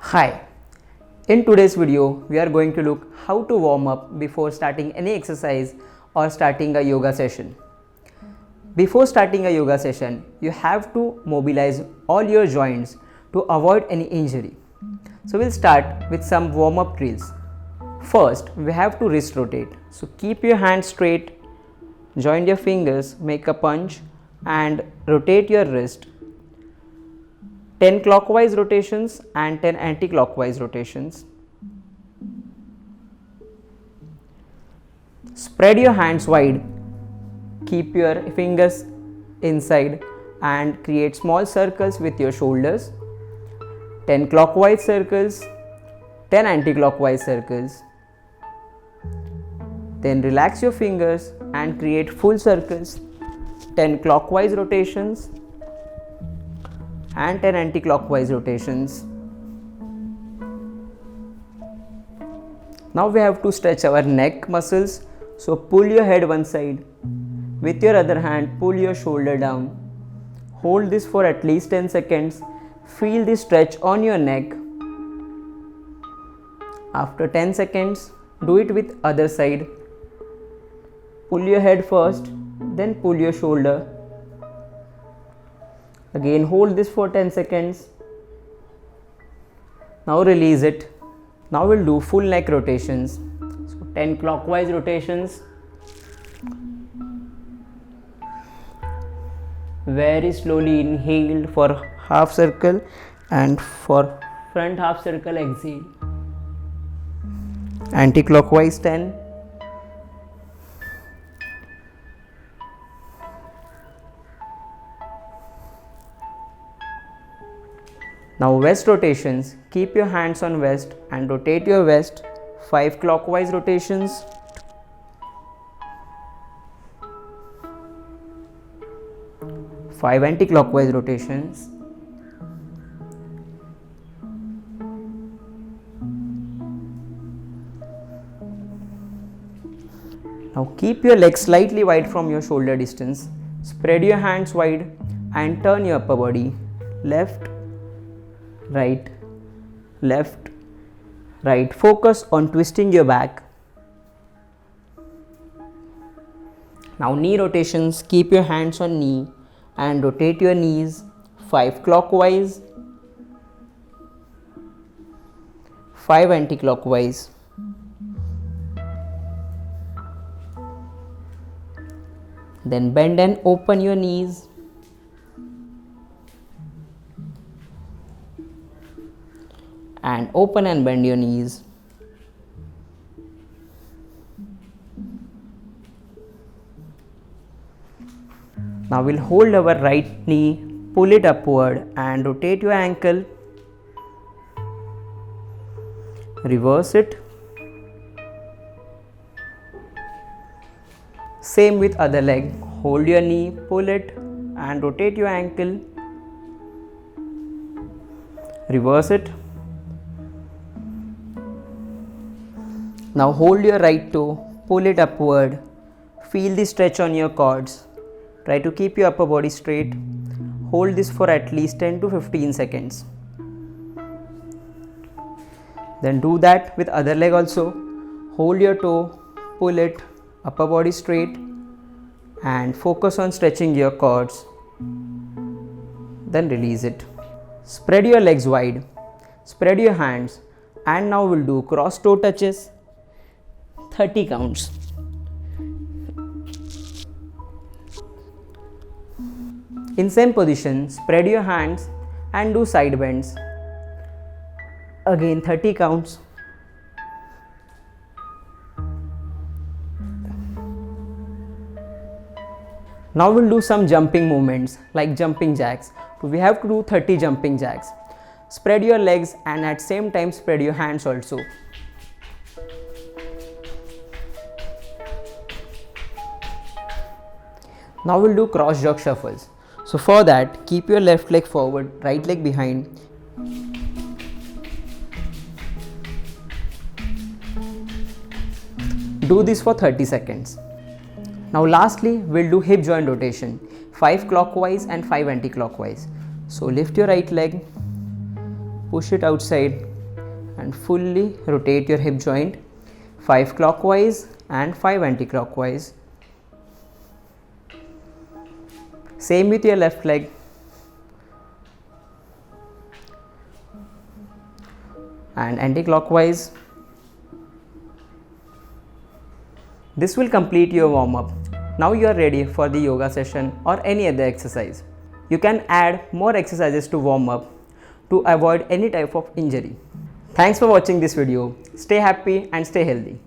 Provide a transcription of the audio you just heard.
Hi, in today's video we are going to look how to warm up before starting any exercise or starting a yoga session. Before starting a yoga session, you have to mobilize all your joints to avoid any injury. So we'll start with some warm up drills. First, we have to wrist rotate. So keep your hands straight, join your fingers, make a punch and rotate your wrist 10 clockwise rotations and 10 anti-clockwise rotations. Spread your hands wide, keep your fingers inside and create small circles with your shoulders. 10 clockwise circles, 10 anti-clockwise circles. Then relax your fingers and create full circles. 10 clockwise rotations and 10 anti-clockwise rotations. Now we have to stretch our neck muscles. So pull your head one side. With your other hand, pull your shoulder down. Hold this for at least 10 seconds. Feel the stretch on your neck. After 10 seconds, do it with other side. Pull your head first, then pull your shoulder. Again hold this for 10 seconds. Now release it. Now we'll do full neck rotations. So 10 clockwise rotations. Very slowly inhale for half circle and for front half circle exhale. Anti-clockwise 10. Now waist rotations, keep your hands on waist and rotate your waist 5 clockwise rotations. Five anti-clockwise rotations. Now keep your legs slightly wide from your shoulder distance. Spread your hands wide and turn your upper body left, right, left, right. Focus on twisting your back. Now knee rotations, keep your hands on knee and rotate your knees 5 clockwise, 5 anti-clockwise. Then bend and open your knees. And open and bend your knees. Now we'll hold our right knee, pull it upward and rotate your ankle. Reverse it. Same with other leg. Hold your knee, pull it and rotate your ankle. Reverse it. Now hold your right toe, pull it upward. Feel the stretch on your quads. Try to keep your upper body straight. Hold this for at least 10 to 15 seconds. Then do that with other leg also. Hold your toe, pull it, upper body straight and focus on stretching your quads. Then release it. Spread your legs wide. Spread your hands and now we'll do cross toe touches. 30 counts. In same position, spread your hands and do side bends. Again 30 counts. Now we'll do some jumping movements like jumping jacks. So we have to do 30 jumping jacks. Spread your legs and at same time spread your hands also. Now we'll do cross jog shuffles. So for that, keep your left leg forward, right leg behind. Do this for 30 seconds. Now lastly, we'll do hip joint rotation, 5 clockwise and 5 anti-clockwise. So lift your right leg, push it outside and fully rotate your hip joint 5 clockwise and 5 anti-clockwise. Same with your left leg. And anti-clockwise. This will complete your warm-up. Now you are ready for the yoga session or any other exercise. You can add more exercises to warm up to avoid any type of injury. Thanks for watching this video. Stay happy and stay healthy.